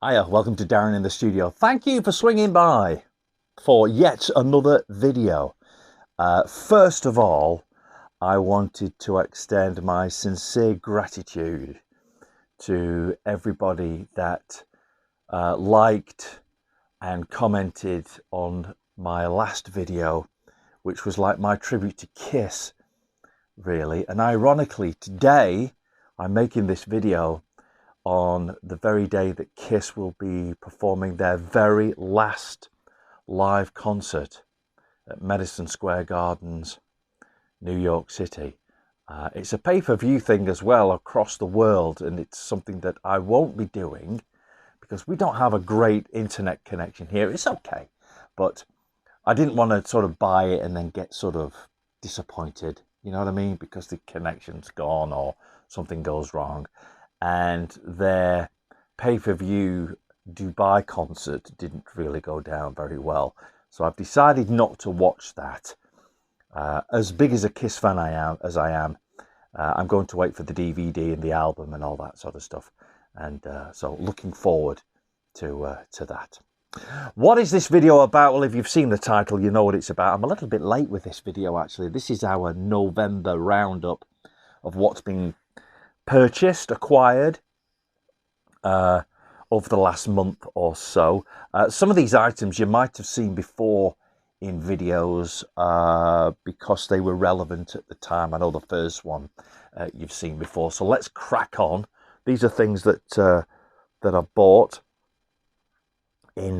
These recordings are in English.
Hiya, welcome to Darren in the studio. Thank you for swinging by for yet another video. First of all, I wanted to extend my sincere gratitude to everybody that liked and commented on my last video, which was like my tribute to Kiss, really. And ironically, today I'm making this video on the very day that Kiss will be performing their very last live concert at Madison Square Gardens, New York City. It's a pay-per-view thing as well across the world, and it's something that I won't be doing because we don't have a great internet connection here. It's okay, but I didn't want to sort of buy it and then get sort of disappointed, you know what I mean, because the connection's gone or something goes wrong. And their pay-per-view Dubai concert didn't really go down very well. So I've decided not to watch that. As big as a Kiss fan I am, I'm going to wait for the DVD and the album and all that sort of stuff. And so looking forward to that. What is this video about? Well, if you've seen the title, you know what it's about. I'm a little bit late with this video, actually. This is our November roundup of what's been purchased, acquired over the last month or so. Some of these items you might have seen before in videos because they were relevant at the time. I know the first one you've seen before. So let's crack on. These are things that that I've bought in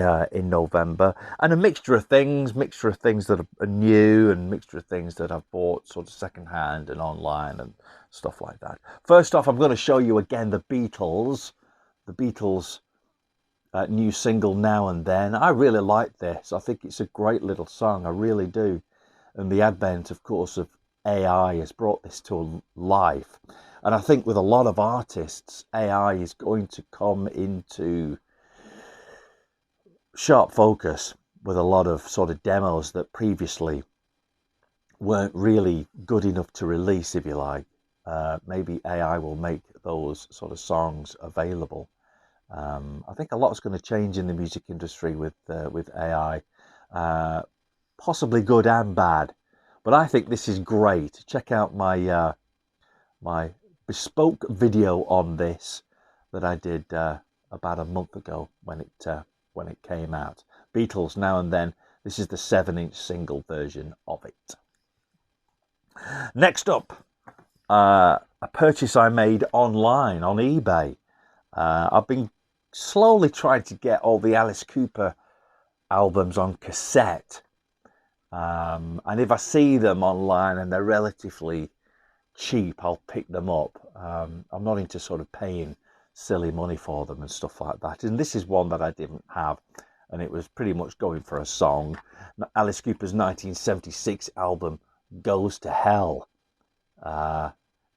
November, and a mixture of things that are new, and mixture of things that I've bought sort of secondhand and online and stuff like that. First off, I'm going to show you again the Beatles new single Now and Then. I really like this. I think it's a great little song. I really do. And the advent, of course, of AI has brought this to life. And I think with a lot of artists, AI is going to come into sharp focus with a lot of sort of demos that previously weren't really good enough to release, if you like. Maybe AI will make those sort of songs available. I think a lot's going to change in the music industry with AI, possibly good and bad. But I think this is great. Check out my my bespoke video on this that I did about a month ago when it came out. Beatles Now and Then. This is the 7-inch single version of it. Next up, a purchase I made online on eBay. I've been slowly trying to get all the Alice Cooper albums on cassette. And if I see them online and they're relatively cheap, I'll pick them up. I'm not into sort of paying silly money for them and stuff like that. And this is one that I didn't have, and it was pretty much going for a song. Alice Cooper's 1976 album, Goes to Hell.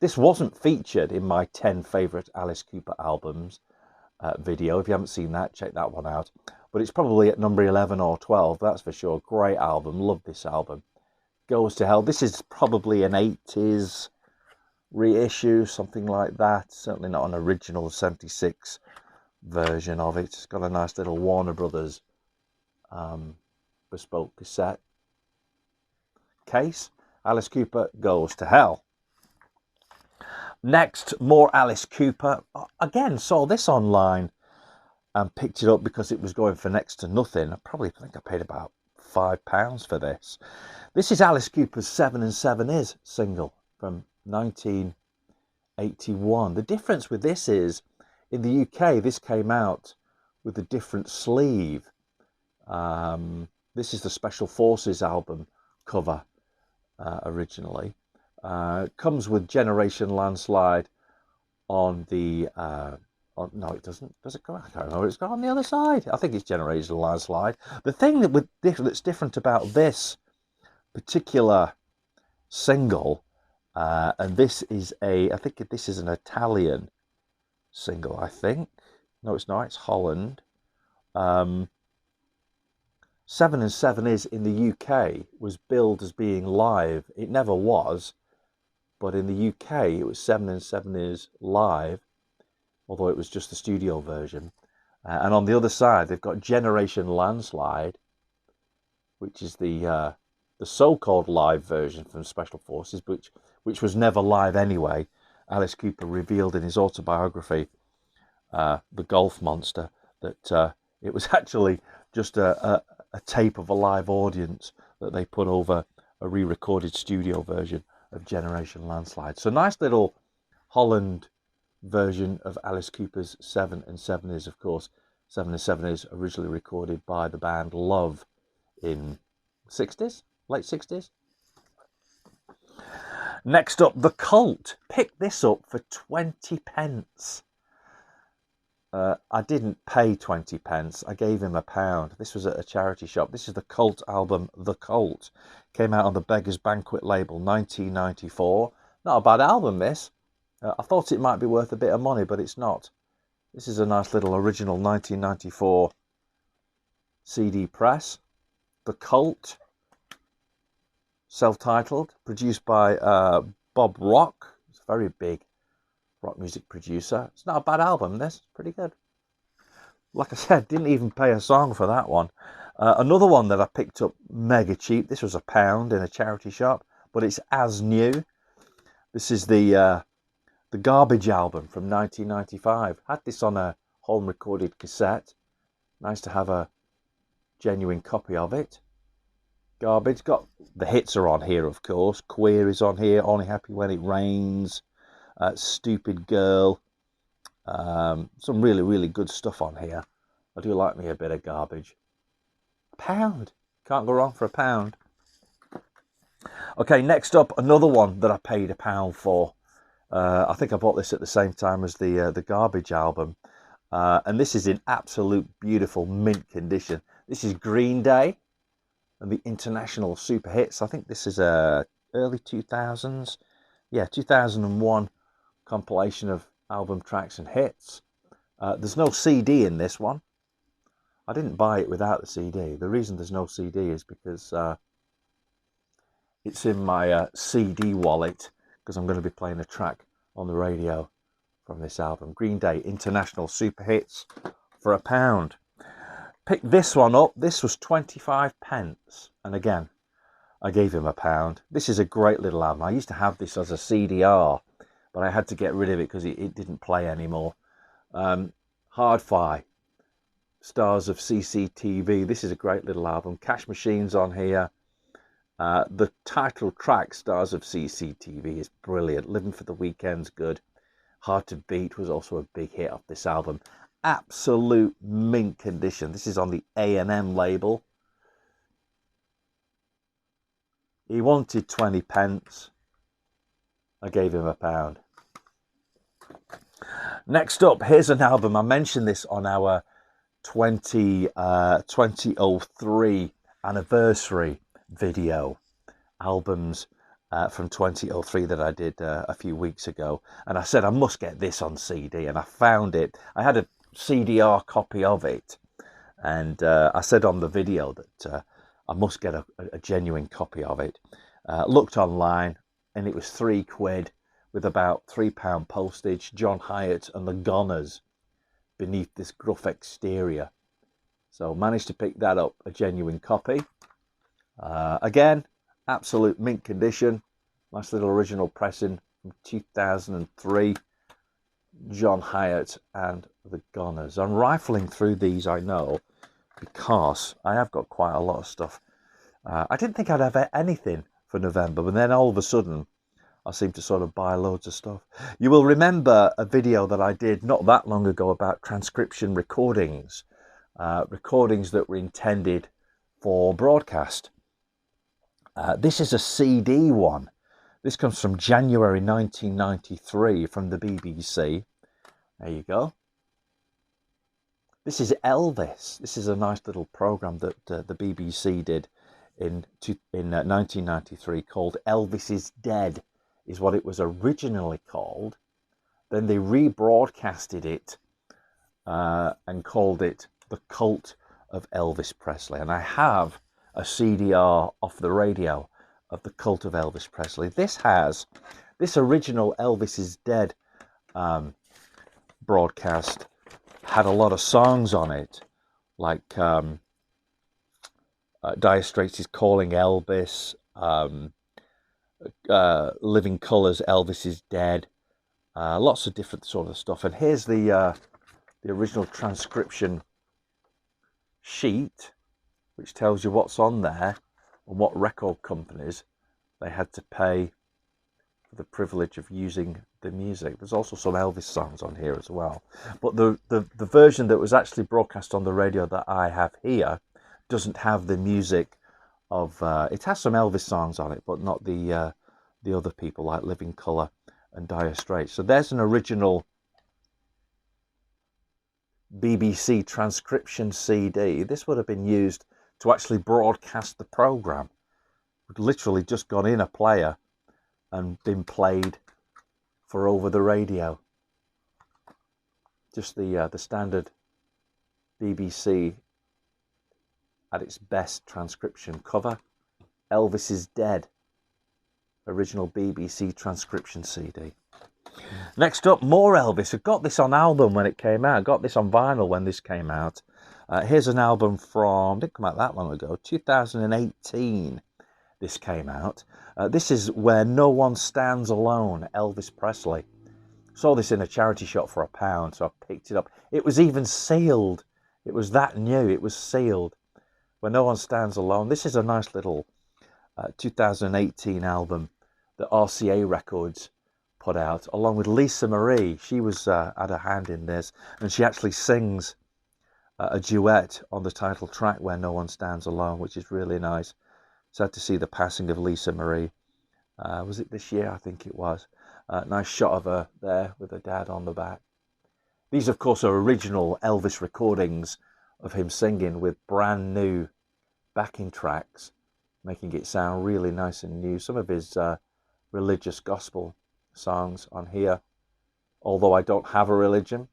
This wasn't featured in my 10 favourite Alice Cooper albums video. If you haven't seen that, check that one out. But it's probably at number 11 or 12, that's for sure. Great album, love this album. Goes to Hell. This is probably an 80s reissue, something like that. Certainly not an original 76 version of it. It's got a nice little Warner Brothers bespoke cassette case. Alice Cooper, Goes to Hell. Next, more Alice Cooper. Again, saw this online and picked it up because it was going for next to nothing. I think I paid about £5 for this. This is Alice Cooper's 7 and 7 Is single from 1981. The difference with this is, in the UK, this came out with a different sleeve. This is the Special Forces album cover originally. Comes with Generation Landslide on the no, it doesn't. Does it go? I don't know. It's got on the other side. I think it's Generation Landslide. The thing that's different about this particular single, and this is I think this is an Italian single. I think. No, it's not. It's Holland. 7 and 7 Is in the UK was billed as being live. It never was. But in the UK, it was 7 and 7 Is live, although it was just the studio version. And on the other side, they've got Generation Landslide, which is the so-called live version from Special Forces, which was never live anyway. Alice Cooper revealed in his autobiography, The Golf Monster, that it was actually just a tape of a live audience that they put over a re-recorded studio version of Generation Landslide. So nice little Holland version of Alice Cooper's 7 and 7 is, of course, 7 and 7 is originally recorded by the band Love in 60s, late 60s. Next up, The Cult. Picked this up for 20 pence. I didn't pay 20 pence. I gave him £1. This was at a charity shop. This is the Cult album, The Cult. Came out on the Beggars Banquet label, 1994. Not a bad album, this. I thought it might be worth a bit of money, but it's not. This is a nice little original 1994 CD press. The Cult. Self-titled. Produced by Bob Rock. It's a very big rock music producer. It's not a bad album, this. It's pretty good. Like I said, didn't even pay a song for that one. Another one that I picked up mega cheap. This was £1 in a charity shop, but it's as new. This is the Garbage album from 1995. Had this on a home recorded cassette. Nice to have a genuine copy of it. Garbage. Got the hits are on here, of course. Queer is on here. Only Happy When It Rains. Stupid Girl. Some really, really good stuff on here. I do like me a bit of Garbage. £1. Can't go wrong for £1. Okay, next up, another one that I paid £1 for. I think I bought this at the same time as the Garbage album. And this is in absolute beautiful mint condition. This is Green Day and the International Super Hits. I think this is early 2000s. Yeah, 2001 compilation of album tracks and hits. There's no CD in this one. I didn't buy it without the CD. The reason there's no CD is because it's in my CD wallet, because I'm going to be playing a track on the radio from this album. Green Day International Super Hits for £1. Picked this one up. This was 25 pence. And again, I gave him £1. This is a great little album. I used to have this as a CDR, but I had to get rid of it because it didn't play anymore. Hard-Fi, Stars of CCTV. This is a great little album. Cash Machine's on here. The title track, Stars of CCTV, is brilliant. Living for the Weekend's good. Hard to Beat was also a big hit off this album. Absolute mint condition. This is on the A&M label. He wanted 20 pence. I gave him £1. Next up, here's an album. I mentioned this on our 2003 anniversary video. Albums from 2003 that I did a few weeks ago. And I said I must get this on CD, and I found it. I had a CDR copy of it. And I said on the video that I must get a genuine copy of it. Looked online, and it was £3 with about £3 postage. John Hyatt and the Goners beneath this gruff exterior. So managed to pick that up, a genuine copy. Again, absolute mint condition. Nice little original pressing from 2003. John Hyatt and the Goners. I'm rifling through these, I know, because I have got quite a lot of stuff. I didn't think I'd have anything for November, but then all of a sudden I seem to sort of buy loads of stuff. You will remember a video that I did not that long ago about transcription recordings, recordings that were intended for broadcast. This is a CD one. This comes from January 1993 from the BBC. There you go. This is Elvis. This is a nice little program that the BBC did in 1993 called Elvis is Dead, is what it was originally called. Then they rebroadcasted it and called it The Cult of Elvis Presley. And I have a CDR off the radio of The Cult of Elvis Presley. This original Elvis is Dead broadcast had a lot of songs on it, like Dire Straits is Calling Elvis, Living Colours, Elvis is Dead, lots of different sort of stuff. And here's the original transcription sheet, which tells you what's on there and what record companies they had to pay for the privilege of using the music. There's also some Elvis songs on here as well. But the version that was actually broadcast on the radio that I have here doesn't have the music of, it has some Elvis songs on it, but not the other people like Living Colour and Dire Straits. So there's an original BBC transcription CD. This would have been used to actually broadcast the programme. It would literally just gone in a player and been played for over the radio. Just the standard BBC at its best transcription cover. Elvis is Dead, original BBC transcription CD. Next up, more Elvis. I got this on album when it came out. I got this on vinyl when this came out. Here's an album from, didn't come out that long ago, 2018 this came out. This is Where No One Stands Alone, Elvis Presley. Saw this in a charity shop for £1, so I picked it up. It was even sealed. It was that new, it was sealed. Where No One Stands Alone. This is a nice little 2018 album that RCA Records put out, along with Lisa Marie. She was had a hand in this, and she actually sings a duet on the title track, Where No One Stands Alone, which is really nice. Sad to see the passing of Lisa Marie. Was it this year? I think it was. Nice shot of her there with her dad on the back. These, of course, are original Elvis recordings of him singing with brand new backing tracks, making it sound really nice and new. Some of his religious gospel songs on here. Although I don't have a religion,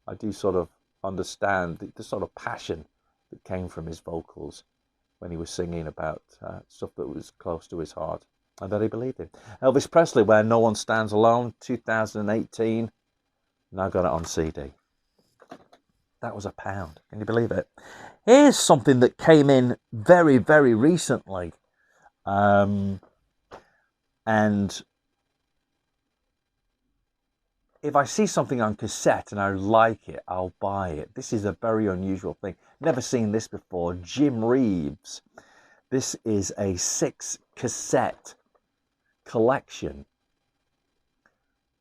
I do sort of understand the sort of passion that came from his vocals when he was singing about stuff that was close to his heart and that he believed in. Elvis Presley, Where No One Stands Alone, 2018. Now got it on CD. That was £1. Can you believe it? Here's something that came in very, very recently. And if I see something on cassette and I like it, I'll buy it. This is a very unusual thing. Never seen this before. Jim Reeves. This is a 6 cassette collection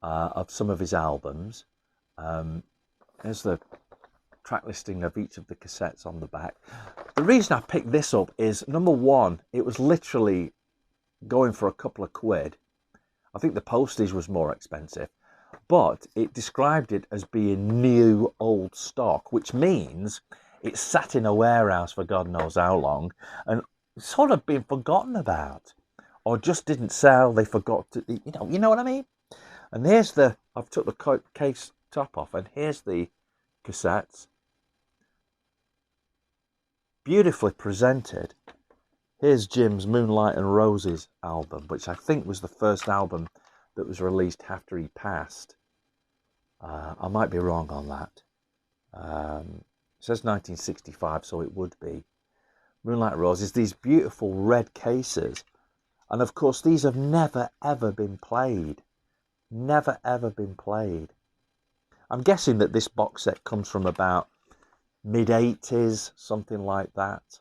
of some of his albums. There's the track listing of each of the cassettes on the back. The reason I picked this up is, number one, it was literally going for a couple of quid. I think the postage was more expensive, but it described it as being new old stock, which means it sat in a warehouse for God knows how long and sort of been forgotten about, or just didn't sell. They forgot to, you know what I mean? And here's the, I've took the case top off, and here's the cassettes, beautifully presented. Here's Jim's Moonlight and Roses album, which I think was the first album that was released after he passed. I might be wrong on that. It says 1965, so it would be. Moonlight and Roses, these beautiful red cases. And of course, these have never, ever been played. Never, ever been played. I'm guessing that this box set comes from about mid-80s, something like that.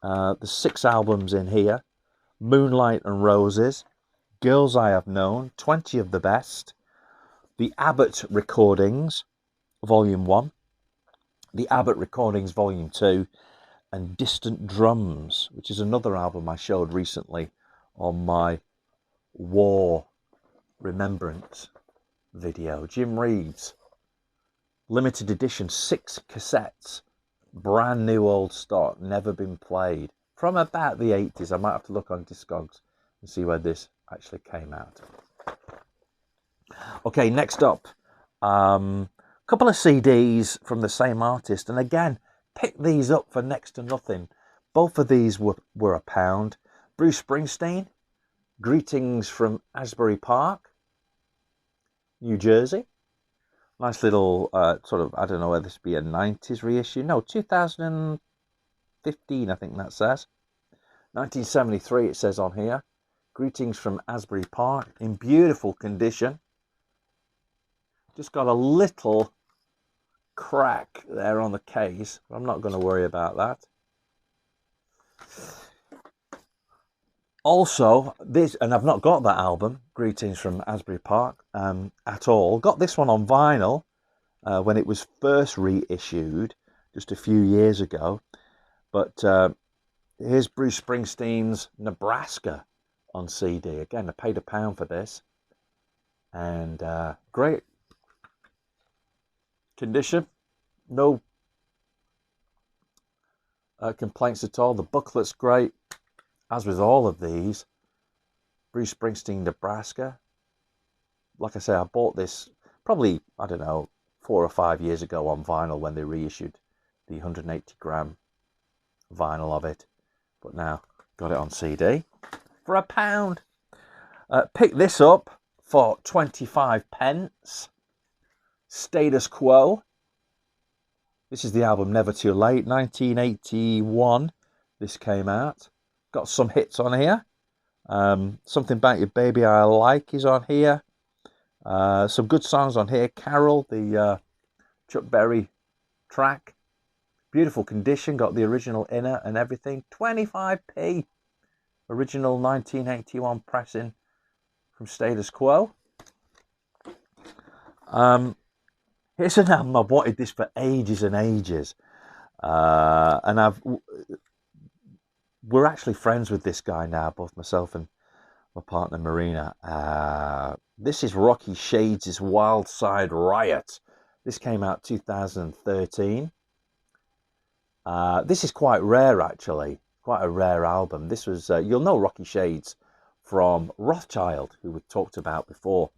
There's 6 albums in here. Moonlight and Roses, Girls I Have Known, 20 of the Best, The Abbott Recordings, Volume 1, The Abbott Recordings, Volume 2, and Distant Drums, which is another album I showed recently on my War Remembrance video. Jim Reeves, limited edition, 6 cassettes, brand new old stock, never been played, from about the 80s. I might have to look on Discogs and see where this actually came out. Okay, next up, couple of CDs from the same artist, and again, picked these up for next to nothing. Both of these were £1. Bruce Springsteen, Greetings from Asbury Park, New Jersey. Nice little sort of, I don't know whether this be a 90s reissue. No, 2015, I think that says. 1973, it says on here. Greetings from Asbury Park, in beautiful condition. Just got a little crack there on the case. I'm not going to worry about that. Also, this, and I've not got that album, Greetings from Asbury Park, at all. Got this one on vinyl when it was first reissued just a few years ago. But here's Bruce Springsteen's Nebraska on CD. Again, I paid £1 for this. And great condition. No complaints at all. The booklet's great, as with all of these. Bruce Springsteen, Nebraska. Like I say, I bought this probably, I don't know, 4 or 5 years ago on vinyl when they reissued the 180 gram vinyl of it. But now got it on CD for £1. Picked this up for 25 pence. Status Quo. This is the album Never Too Late, 1981. This came out. Got some hits on here. Something About Your Baby I Like is on here. Some good songs on here. Carol, the Chuck Berry track. Beautiful condition. Got the original inner and everything. 25p. Original 1981 pressing from Status Quo. Here's an album. I've wanted this for ages and ages. And we're actually friends with this guy now, both myself and my partner Marina. This is Rocky Shades' Wild Side Riot. This came out 2013. This is quite rare, actually. Quite a rare album. This was, you'll know Rocky Shades from Rothchild, who we've talked about before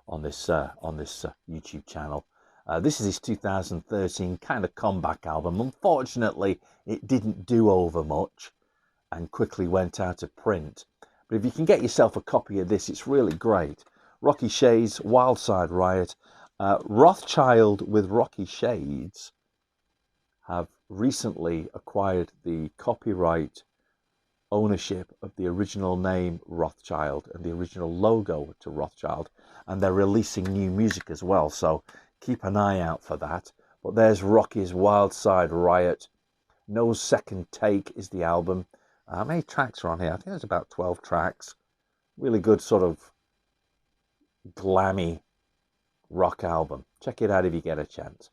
on this YouTube channel. This is his 2013 kind of comeback album. Unfortunately, it didn't do over much and quickly went out of print. But if you can get yourself a copy of this, it's really great. Rocky Shades, Wild Side Riot. Rothchild with Rocky Shades have recently acquired the copyright ownership of the original name Rothchild and the original logo to Rothchild, and they're releasing new music as well, so keep an eye out for that. But there's Rocky's Wild Side Riot. No Second Take is the album. How many tracks are on here? I think there's about 12 tracks. Really good sort of glammy rock album. Check it out if you get a chance.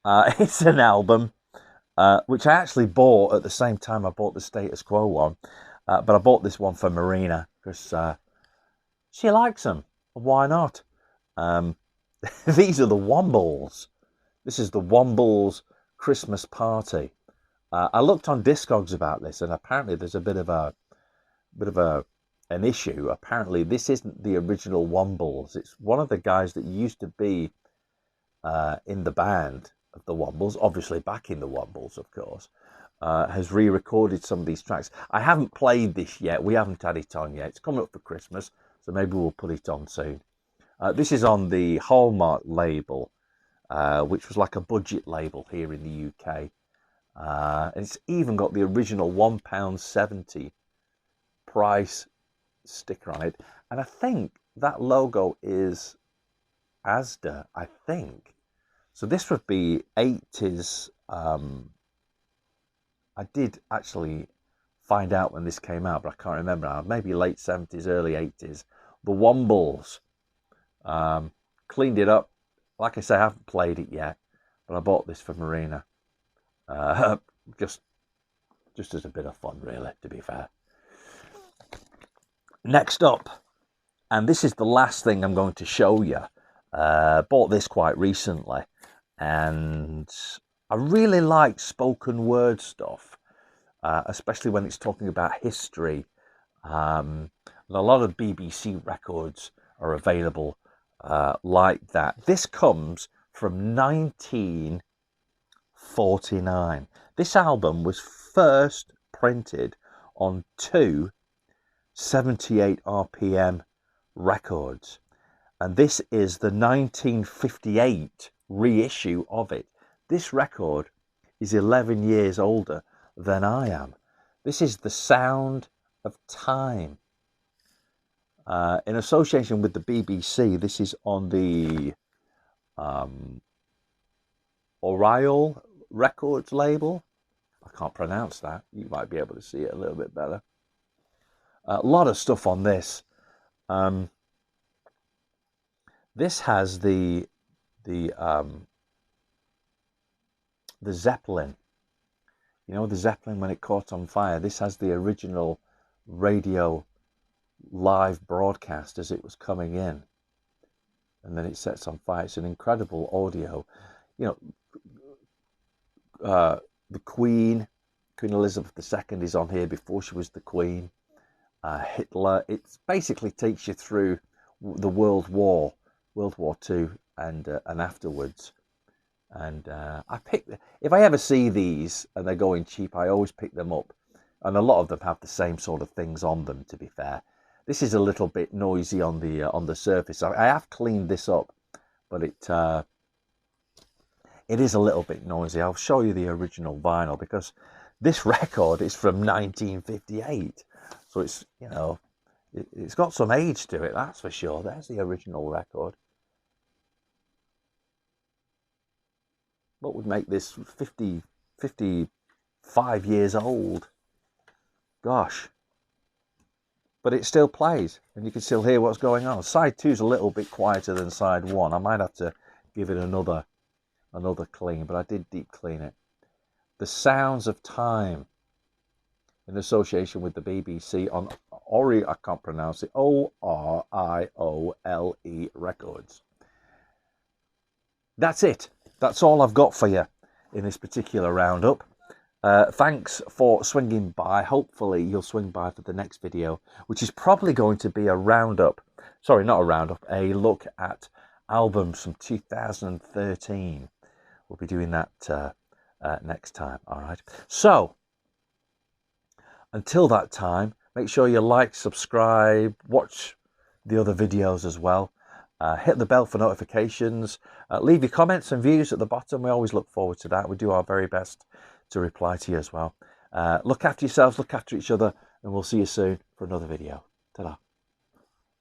It's an album which I actually bought at the same time I bought the Status Quo one. But I bought this one for Marina because she likes them. Why not? These are the Wombles. This is the Wombles Christmas Party. I looked on Discogs about this, and apparently there's a bit of an issue. Apparently this isn't the original Wombles. It's one of the guys that used to be in the band of the Wombles, obviously back in the Wombles, of course, has re-recorded some of these tracks. I haven't played this yet. We haven't had it on yet. It's coming up for Christmas, so maybe we'll put it on soon. This is on the Hallmark label, which was like a budget label here in the UK. It's even got the original £1.70 price sticker on it. And I think that logo is Asda, I think. So this would be 80s. I did actually find out when this came out, but I can't remember now. Maybe late 70s, early 80s. The Wombles. Cleaned it up. Like I say, I haven't played it yet, but I bought this for Marina. Just as a bit of fun, really, to be fair. Next up, and this is the last thing I'm going to show you. Bought this quite recently, and I really like spoken word stuff, especially when it's talking about history. And a lot of BBC records are available like that. This comes from 1949. This album was first printed on 2 78 RPM records. And this is the 1958 reissue of it. This record is 11 years older than I am. This is The Sound of Time. In association with the BBC, this is on the Oriole Records label. I can't pronounce that. You might be able to see it a little bit better. A lot of stuff on this. This has the Zeppelin. You know, the Zeppelin when it caught on fire. This has the original radio live broadcast as it was coming in, and then it sets on fire. It's an incredible audio. You know, the Queen Elizabeth II is on here before she was the Queen. Hitler. It basically takes you through the World War II and afterwards. And I pick, if I ever see these and they're going cheap, I always pick them up. And a lot of them have the same sort of things on them, to be fair. This is a little bit noisy on the surface. I have cleaned this up, but it is a little bit noisy. I'll show you the original vinyl because this record is from 1958. So it's, you know, it's got some age to it, that's for sure. There's the original record. What would make this 55 years old? Gosh. But it still plays, and you can still hear what's going on. Side 2 is a little bit quieter than side 1. I might have to give it another clean, but I did deep clean it. The Sounds of Time, in association with the BBC on I can't pronounce it, ORIOLE Records. That's it. That's all I've got for you in this particular roundup. Thanks for swinging by. Hopefully you'll swing by for the next video, which is probably going to be a roundup. Sorry, not a roundup, a look at albums from 2013. We'll be doing that next time. All right. So until that time, make sure you like, subscribe, watch the other videos as well. Hit the bell for notifications. Leave your comments and views at the bottom. We always look forward to that. We do our very best to reply to you as well. Look after yourselves, look after each other, and we'll see you soon for another video. Ta-da.